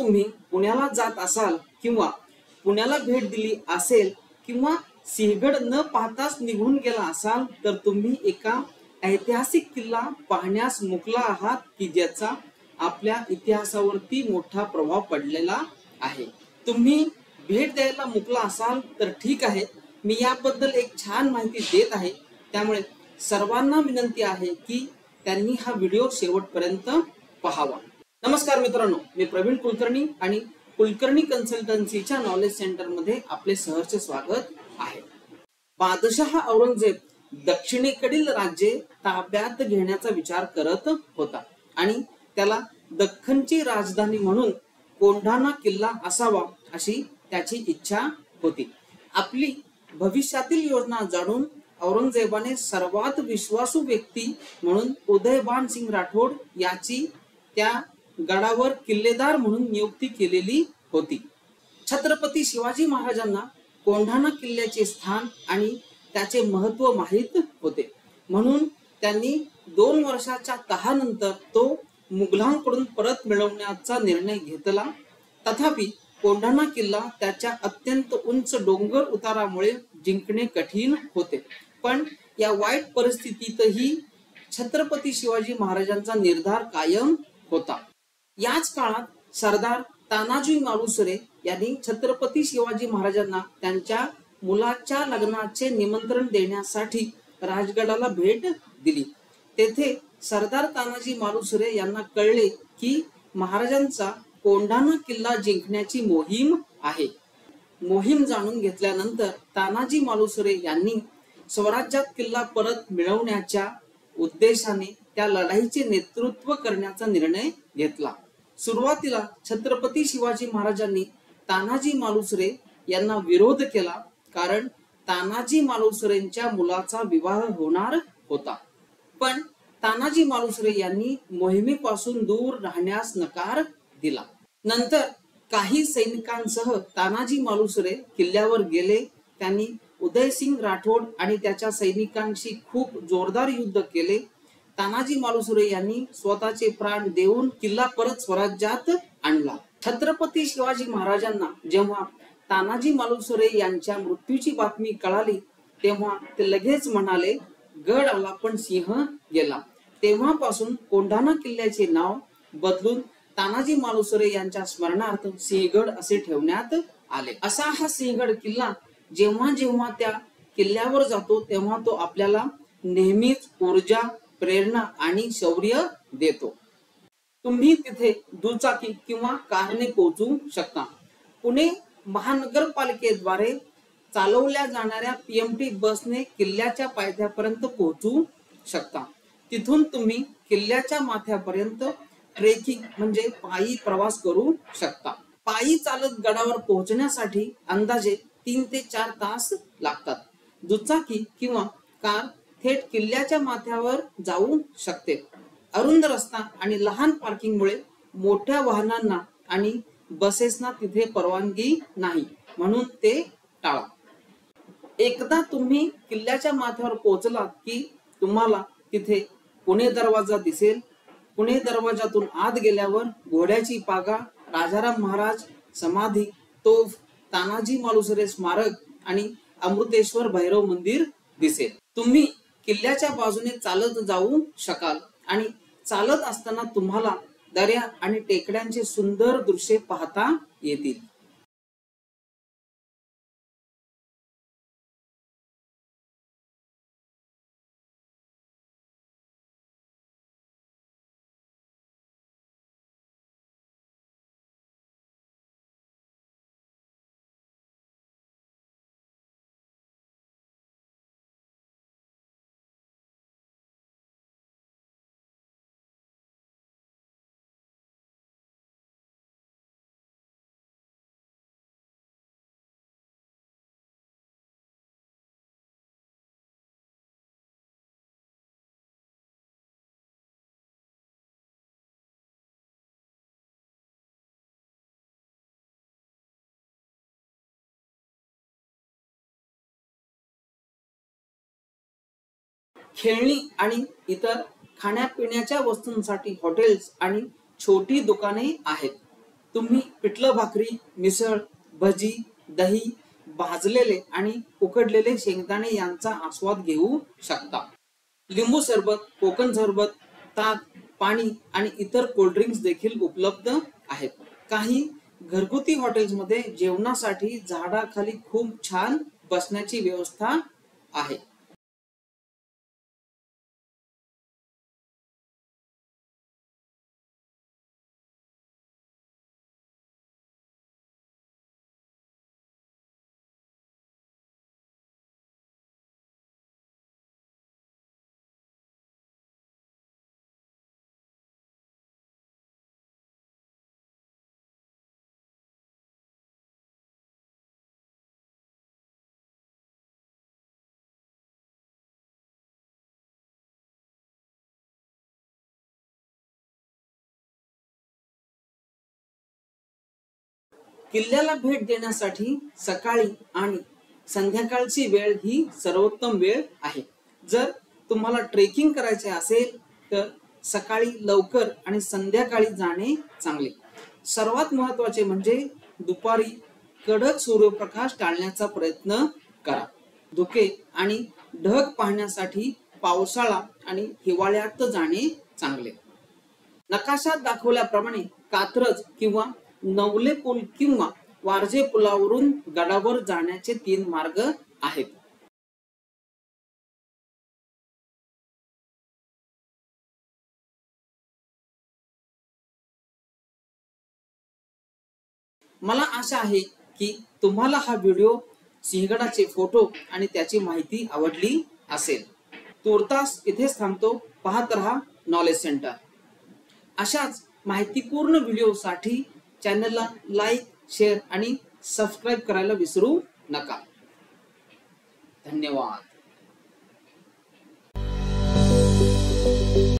तुम्ही पुण्याला जात असाल किंवा पुण्याला भेट दिली असेल किंवा सिंहगड न पाहताच निघून गेला असाल तर तुम्ही एका ऐतिहासिक किल्ला पाहण्यास मुकला आहात की ज्याचा आपल्या इतिहासावरती मोठा प्रभाव पडलेला आहे। तुम्ही भेट द्यायला मुकला असाल तर ठीक आहे, मी याबद्दल एक छान माहिती देत आहे, त्यामुळे सर्वांना विनंती आहे की त्यांनी हा व्हिडिओ शेवटपर्यंत पाहावा। नमस्कार मित्रांनो, मी प्रवीण कुलकर्णी आणि कुलकर्णी कन्सल्टन्सीच्या नॉलेज सेंटर मध्ये आपले सहर्ष स्वागत आहे। बादशाह औरंगजेब दक्षिणेकडील राज्ये ताब्यात घेण्याचा विचार करत होता आणि त्याला दख्खनची राजधानी म्हणून कोंढाणा किल्ला असावा अशी त्याची इच्छा होती। आपली भविष्यातील योजना जाणून औरंगजेबाने सर्वात विश्वासू व्यक्ती म्हणून उदयभान सिंग राठोड याची त्या गडावर किल्लेदार म्हणून नियुक्ती केलेली होती। छत्रपती शिवाजी महाराजांना कोंढाणा किल्ल्याचे स्थान आणि त्याचे महत्व माहित होते, म्हणून त्यांनी 2 वर्षाच्या तहानंतर तो मुघलांकडून परत मिळवण्याचा निर्णय घेतला। तथापि कोंढाणा किल्ला त्याच्या अत्यंत उंच डोंगर उतारामुळे जिंकणे कठीण होते, पण या वाईट परिस्थितीतही छत्रपती शिवाजी महाराजांचा निर्धार कायम होता। याच काळात सरदार तानाजी मालुसरे यांनी छत्रपती शिवाजी महाराजांना त्यांच्या मुलाच्या लग्नाचे निमंत्रण देण्यासाठी राजगडाला भेट दिली। तेथे सरदार तानाजी मालुसरे यांना कळले की महाराजांचा कोंढाणा किल्ला जिंकण्याची मोहीम आहे। मोहीम जाणून घेतल्यानंतर तानाजी मालुसरे यांनी स्वराज्यात किल्ला परत मिळवण्याच्या उद्देशाने त्या लढाईचे नेतृत्व करण्याचा निर्णय घेतला। सुरुवातीला छत्रपती शिवाजी महाराजांनी तानाजी मालुसरे यांना विरोध केला, कारण तानाजी मालुसरेंच्या मुलाचा विवाह होणार होता, पण तानाजी मालुसरे यांनी मोहिमेपासून दूर राहण्यास नकार दिला। नंतर काही सैनिकांसह तानाजी मालुसरे किल्ल्यावर गेले। त्यांनी उदयसिंग राठोड आणि त्याच्या सैनिकांशी खूप जोरदार युद्ध केले। तानाजी मालुसरे यांनी स्वतःचे प्राण देऊन किल्ला परत स्वराज्यात आणला। छत्रपती शिवाजी महाराजांना जेव्हा तानाजी मालुसरे यांच्या मृत्यूची बातमी कळाली तेव्हा ते लगेच म्हणाले, गड आला पण सिंह गेला। तेव्हापासून कोंढाणा किल्ल्याचे नाव बदलून तानाजी मालुसरे यांच्या स्मरणार्थ सिंहगड असे ठेवण्यात आले। असा हा सिंहगड किल्ला जेव्हा जेव्हा त्या किल्ल्यावर जातो तेव्हा तो आपल्याला नेहमीच ऊर्जा, प्रेरणा आणि शौर्य देतो। तुम्ही तिथे दुचाकी किंवा कारने पोहोचू शकता। पुणे महानगरपालिकेद्वारे चालवल्या जाणाऱ्या PMT बसने किल्ल्याच्या पायथ्यापर्यंत पोहोचू शकता। तिथून तुम्ही किल्ल्याच्या माथ्यापर्यंत ट्रेकिंग म्हणजे पायी प्रवास करू शकता। पायी चालत गडावर पोहोचण्यासाठी अंदाजे 3 ते 4 तास लागतात। दुचाकी किंवा कार थेट किल्ल्याच्या माथ्यावर जाऊ शकते। अरुंद रस्ता आणि लहान पार्किंगमुळे मोठ्या वाहनांना आणि बसेसना तिथे परवानगी नाही, म्हणून ते टाळा। एकदा तुम्ही किल्ल्याच्या माथ्यावर पोहोचलात की तुम्हाला तिथे पुणे दरवाजा दिसेल। पुणे दरवाजातून आत गेल्यावर घोड्याची पागा, राजाराम महाराज समाधी, तोफ, तानाजी मालुसरे स्मारक आणि अमृतेश्वर भैरव मंदिर दिसेल। तुम्ही किल्ल्याच्या बाजूने चालत जाऊ शकाल आणि चालत असताना तुम्हाला दर्या आणि टेकड्यांचे सुंदर दृश्य पाहता येतील। खेळणी आणि इतर खाण्यापिण्याच्या वस्तूंसाठी हॉटेल्स आणि छोटी दुकाने आहेत। तुम्ही पिठलं भाकरी, मिसळ, भजी, दही, भाजलेले आणि उकडलेले शेंगदाणे यांचा आस्वाद घेऊ शकता. लिंबू सरबत, कोकम सरबत, ताक, पाणी आणि इतर कोल्ड्रिंक्स देखील उपलब्ध आहेत. काही घरगुती हॉटेल्समध्ये जेवणासाठी झाडाखाली खूप छान बसण्याची व्यवस्था आहे. किल्ल्याला भेट देण्यासाठी सकाळी आणि संध्याकाळची वेळ ही सर्वोत्तम वेळ आहे. जर तुम्हाला ट्रेकिंग करायचे असेल तर सकाळी लवकर आणि संध्याकाळी जाणे चांगले. सर्वात महत्त्वाचे म्हणजे दुपारी कडक सूर्यप्रकाश टाळण्याचा प्रयत्न करा. धुके आणि ढग पाहण्यासाठी पावसाळा आणि हिवाळ्यात जाणे चांगले. नकाशात दाखवल्याप्रमाणे कात्रज किंवा नवले पूल किंवा वारजे पुलावरून गडावर जाण्याचे 3 मार्ग आहेत. मला आशा आहे की तुम्हाला हा व्हिडिओ, सिंहगडाचे फोटो आणि त्याची माहिती आवडली असेल. तूर्तास इथेच थांबतो. पाहत रहा नॉलेज सेंटर. अशाच माहितीपूर्ण व्हिडिओसाठी चॅनलला लाईक, शेअर आणि सबस्क्राईब करायला विसरू नका. धन्यवाद.